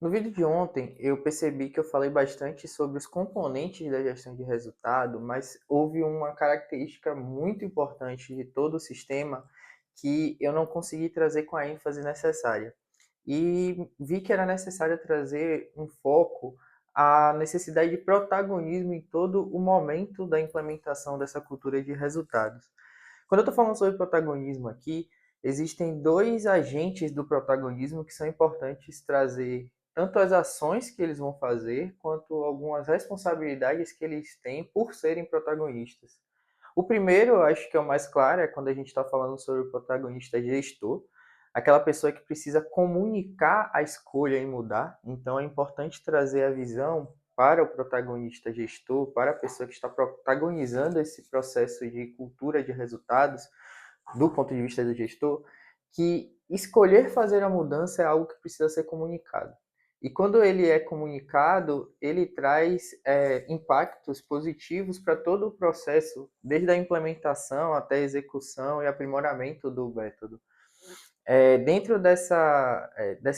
No vídeo de ontem, eu percebi que eu falei bastante sobre os componentes da gestão de resultado, mas houve uma característica muito importante de todo o sistema que eu não consegui trazer com a ênfase necessária. E vi que era necessário trazer um foco à necessidade de protagonismo em todo o momento da implementação dessa cultura de resultados. Quando eu estou falando sobre protagonismo aqui, existem dois agentes do protagonismo que são importantes trazer tanto as ações que eles vão fazer, quanto algumas responsabilidades que eles têm por serem protagonistas. O primeiro, eu acho que é o mais claro, é quando a gente está falando sobre o protagonista gestor, aquela pessoa que precisa comunicar a escolha em mudar. Então, é importante trazer a visão para o protagonista gestor, para a pessoa que está protagonizando esse processo de cultura de resultados, do ponto de vista do gestor, que escolher fazer a mudança é algo que precisa ser comunicado. E quando ele é comunicado, ele traz impactos positivos para todo o processo, desde a implementação até a execução e aprimoramento do método. Dentro dessa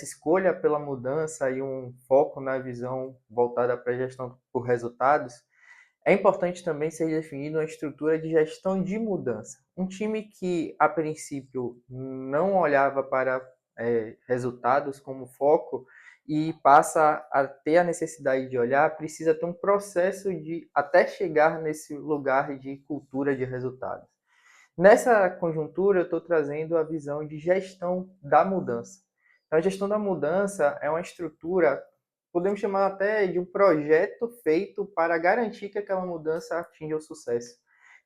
escolha pela mudança e um foco na visão voltada para a gestão por resultados, é importante também ser definida uma estrutura de gestão de mudança. Um time que, a princípio, não olhava para resultados como foco e passa a ter a necessidade de olhar, precisa ter um processo de até chegar nesse lugar de cultura de resultados. Nessa conjuntura, eu estou trazendo a visão de gestão da mudança. Então, a gestão da mudança é uma estrutura, podemos chamar até de um projeto feito para garantir que aquela mudança atinja o sucesso.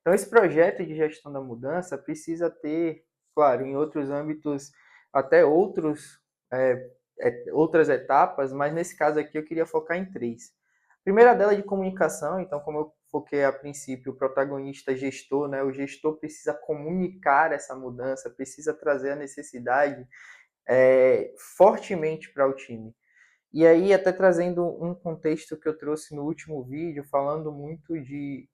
Então, esse projeto de gestão da mudança precisa ter, claro, em outros âmbitos, até outras etapas, mas nesse caso aqui eu queria focar em três. A primeira dela é de comunicação, então, como eu foquei a princípio, o protagonista gestor, né? O gestor precisa comunicar essa mudança, precisa trazer a necessidade fortemente para o time. E aí, até trazendo um contexto que eu trouxe no último vídeo, falando muito de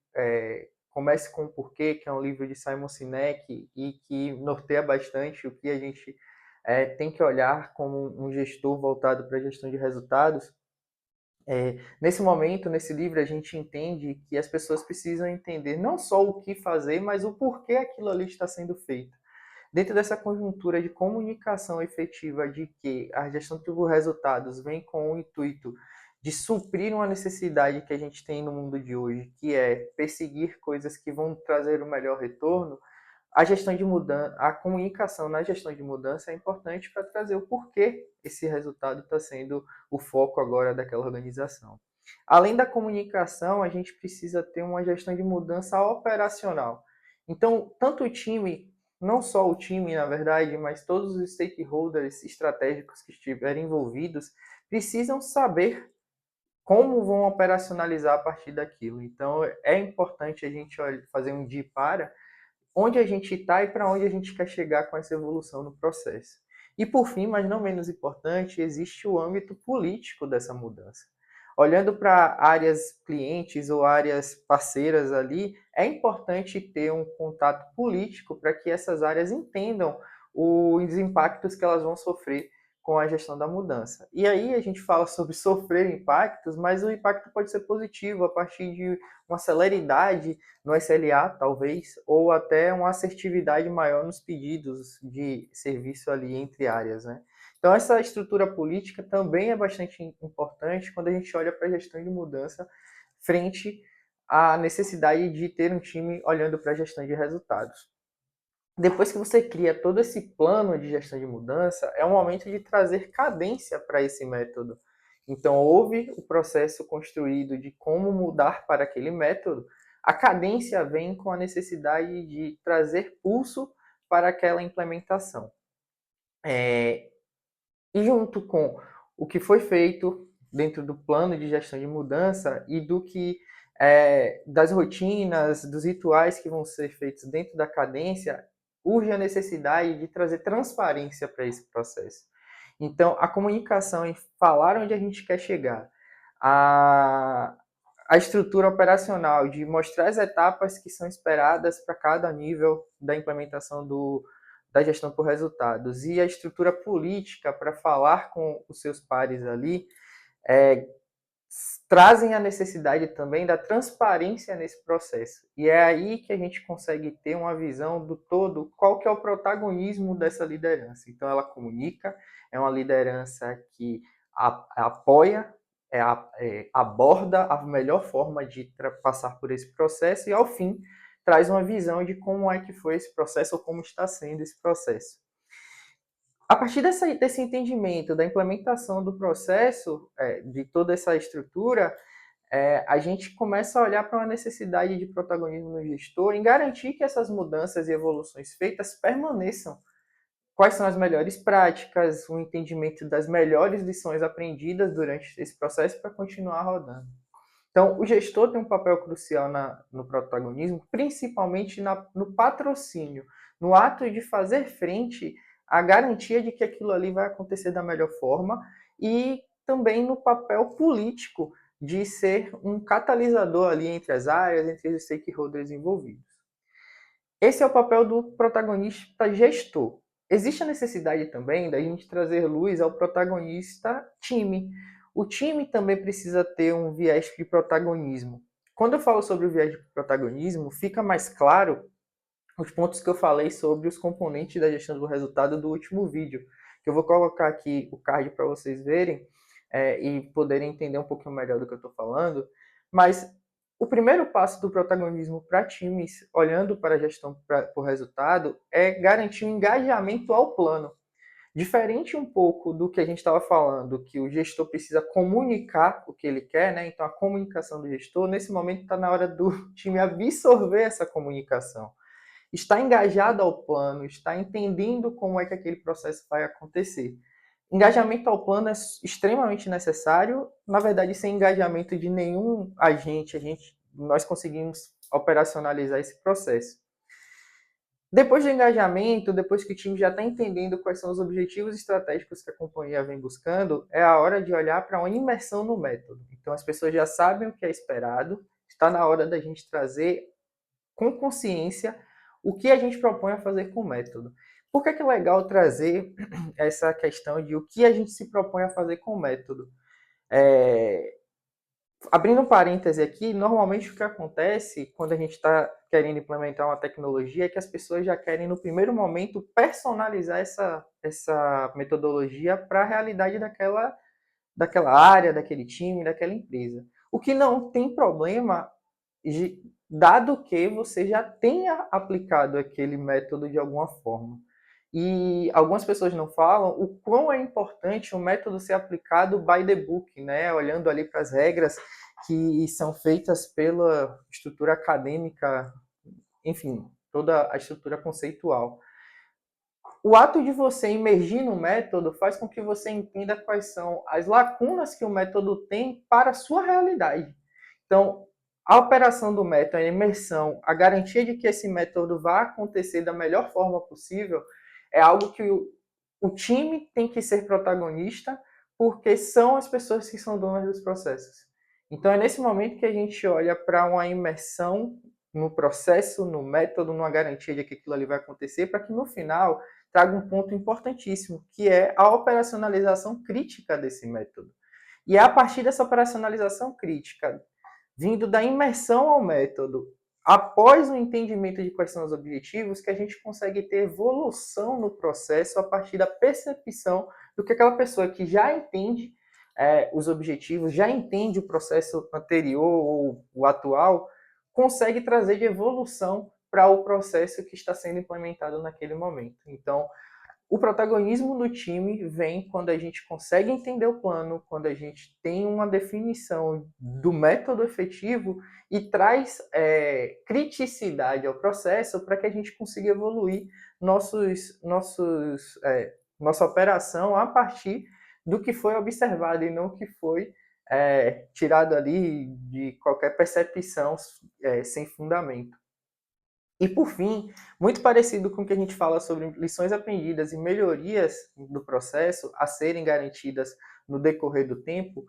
Comece com o Porquê, que é um livro de Simon Sinek e que norteia bastante o que a gente tem que olhar como um gestor voltado para a gestão de resultados. Nesse momento, nesse livro, a gente entende que as pessoas precisam entender não só o que fazer, mas o porquê aquilo ali está sendo feito. Dentro dessa conjuntura de comunicação efetiva de que a gestão de resultados vem com o intuito de suprir uma necessidade que a gente tem no mundo de hoje, que é perseguir coisas que vão trazer o melhor retorno, a gestão de mudança, a comunicação na gestão de mudança é importante para trazer o porquê esse resultado está sendo o foco agora daquela organização. Além da comunicação, a gente precisa ter uma gestão de mudança operacional. Então, tanto o time, não só o time, na verdade, mas todos os stakeholders estratégicos que estiverem envolvidos, precisam saber como vão operacionalizar a partir daquilo. Então, é importante a gente fazer um de para onde a gente está e para onde a gente quer chegar com essa evolução no processo. E por fim, mas não menos importante, existe o âmbito político dessa mudança. Olhando para áreas clientes ou áreas parceiras ali, é importante ter um contato político para que essas áreas entendam os impactos que elas vão sofrer com a gestão da mudança. E aí a gente fala sobre sofrer impactos, mas o impacto pode ser positivo a partir de uma celeridade no SLA, talvez, ou até uma assertividade maior nos pedidos de serviço ali entre áreas, né? Então, essa estrutura política também é bastante importante quando a gente olha para a gestão de mudança frente à necessidade de ter um time olhando para a gestão de resultados. Depois que você cria todo esse plano de gestão de mudança, é o momento de trazer cadência para esse método. Então, houve o processo construído de como mudar para aquele método, a cadência vem com a necessidade de trazer pulso para aquela implementação. E junto com o que foi feito dentro do plano de gestão de mudança e do que das rotinas, dos rituais que vão ser feitos dentro da cadência, urge a necessidade de trazer transparência para esse processo. Então, a comunicação em falar onde a gente quer chegar, a, a estrutura operacional de mostrar as etapas que são esperadas para cada nível da implementação da gestão por resultados e a estrutura política para falar com os seus pares ali, é, trazem a necessidade também da transparência nesse processo. E é aí que a gente consegue ter uma visão do todo, qual que é o protagonismo dessa liderança. Então ela comunica, é uma liderança que apoia, aborda a melhor forma de passar por esse processo e, ao fim, traz uma visão de como é que foi esse processo ou como está sendo esse processo. A partir desse entendimento da implementação do processo, de toda essa estrutura, a gente começa a olhar para uma necessidade de protagonismo no gestor em garantir que essas mudanças e evoluções feitas permaneçam. Quais são as melhores práticas, o entendimento das melhores lições aprendidas durante esse processo para continuar rodando. Então, o gestor tem um papel crucial no protagonismo, principalmente no patrocínio, no ato de fazer frente à garantia de que aquilo ali vai acontecer da melhor forma e também no papel político de ser um catalisador ali entre as áreas, entre os stakeholders envolvidos. Esse é o papel do protagonista gestor. Existe a necessidade também da gente trazer luz ao protagonista time. O time também precisa ter um viés de protagonismo. Quando eu falo sobre o viés de protagonismo, fica mais claro os pontos que eu falei sobre os componentes da gestão do resultado do último vídeo. Que eu vou colocar aqui o card para vocês verem e poderem entender um pouquinho melhor do que eu estou falando. Mas o primeiro passo do protagonismo para times, olhando para a gestão por resultado, é garantir um engajamento ao plano. Diferente um pouco do que a gente estava falando, que o gestor precisa comunicar o que ele quer, né? Então a comunicação do gestor, nesse momento está na hora do time absorver essa comunicação. Está engajado ao plano, está entendendo como é que aquele processo vai acontecer. Engajamento ao plano é extremamente necessário. Na verdade, sem engajamento de nenhum agente, nós conseguimos operacionalizar esse processo. Depois do engajamento, depois que o time já está entendendo quais são os objetivos estratégicos que a companhia vem buscando, é a hora de olhar para uma imersão no método. Então, as pessoas já sabem o que é esperado, está na hora da gente trazer com consciência o que a gente propõe a fazer com o método. Por que é legal trazer essa questão de o que a gente se propõe a fazer com o método? Abrindo um parêntese aqui, normalmente o que acontece quando a gente está querendo implementar uma tecnologia é que as pessoas já querem, no primeiro momento, personalizar essa metodologia para a realidade daquela área, daquele time, daquela empresa. O que não tem problema, dado que você já tenha aplicado aquele método de alguma forma. E algumas pessoas não falam o quão é importante o método ser aplicado by the book, né? Olhando ali para as regras que são feitas pela estrutura acadêmica, enfim, toda a estrutura conceitual. O ato de você imergir no método faz com que você entenda quais são as lacunas que o método tem para a sua realidade. Então, a operação do método, a imersão, a garantia de que esse método vai acontecer da melhor forma possível, é algo que o time tem que ser protagonista, porque são as pessoas que são donas dos processos. Então, é nesse momento que a gente olha para uma imersão no processo, no método, numa garantia de que aquilo ali vai acontecer, para que no final traga um ponto importantíssimo, que é a operacionalização crítica desse método. E é a partir dessa operacionalização crítica, vindo da imersão ao método, após o entendimento de quais são os objetivos, que a gente consegue ter evolução no processo a partir da percepção do que aquela pessoa que já entende os objetivos, já entende o processo anterior ou o atual, consegue trazer de evolução para o processo que está sendo implementado naquele momento. Então, o protagonismo do time vem quando a gente consegue entender o plano, quando a gente tem uma definição do método efetivo e traz criticidade ao processo para que a gente consiga evoluir nossa operação a partir do que foi observado e não o que foi tirado ali de qualquer percepção sem fundamento. E, por fim, muito parecido com o que a gente fala sobre lições aprendidas e melhorias do processo a serem garantidas no decorrer do tempo,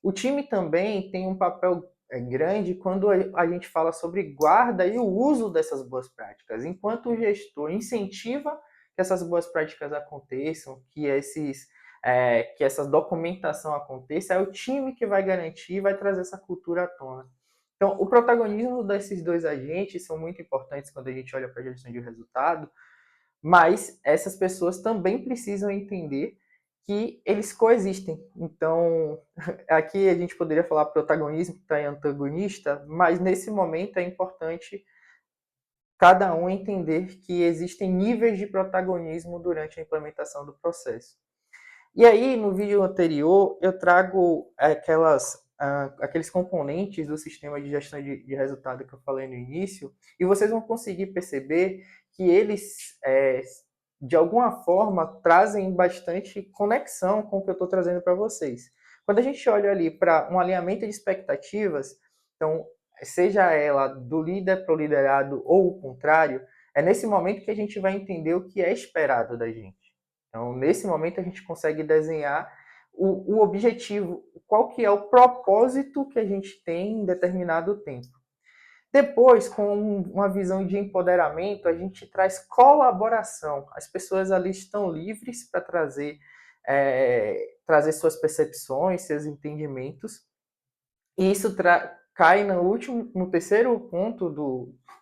o time também tem um papel grande quando a gente fala sobre guarda e o uso dessas boas práticas. Enquanto o gestor incentiva que essas boas práticas aconteçam, que essa documentação aconteça, é o time que vai garantir e vai trazer essa cultura à tona. Então, o protagonismo desses dois agentes são muito importantes quando a gente olha para a gestão de resultado, mas essas pessoas também precisam entender que eles coexistem. Então, aqui a gente poderia falar protagonismo que está em antagonista, mas nesse momento é importante cada um entender que existem níveis de protagonismo durante a implementação do processo. E aí, no vídeo anterior, eu trago aqueles componentes do sistema de gestão de resultado que eu falei no início, e vocês vão conseguir perceber que eles, de alguma forma, trazem bastante conexão com o que eu estou trazendo para vocês. Quando a gente olha ali para um alinhamento de expectativas, então, seja ela do líder para o liderado ou o contrário, é nesse momento que a gente vai entender o que é esperado da gente. Então, nesse momento, a gente consegue desenhar o objetivo, qual que é o propósito que a gente tem em determinado tempo. Depois, com uma visão de empoderamento, a gente traz colaboração. As pessoas ali estão livres para trazer suas percepções, seus entendimentos, e isso cai no terceiro ponto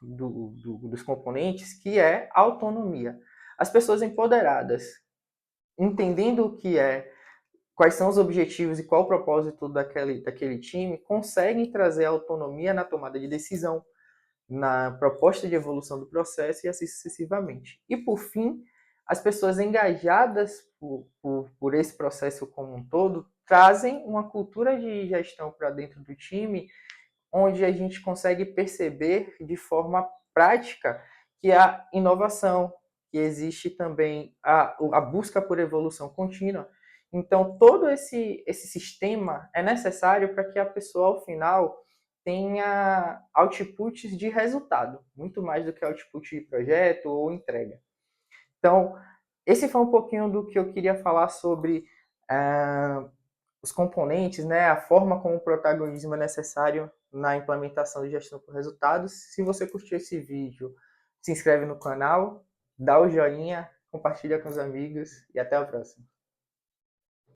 dos componentes, que é a autonomia. As pessoas empoderadas, entendendo o que é, quais são os objetivos e qual o propósito daquele time, conseguem trazer autonomia na tomada de decisão, na proposta de evolução do processo e assim sucessivamente. E, por fim, as pessoas engajadas por esse processo como um todo trazem uma cultura de gestão para dentro do time, onde a gente consegue perceber de forma prática que a inovação, que existe também a busca por evolução contínua. Então, todo esse sistema é necessário para que a pessoa, ao final, tenha outputs de resultado, muito mais do que output de projeto ou entrega. Então, esse foi um pouquinho do que eu queria falar sobre os componentes, né, a forma como o protagonismo é necessário na implementação de gestão por resultados. Se você curtiu esse vídeo, se inscreve no canal, dá o joinha, compartilha com os amigos e até a próxima.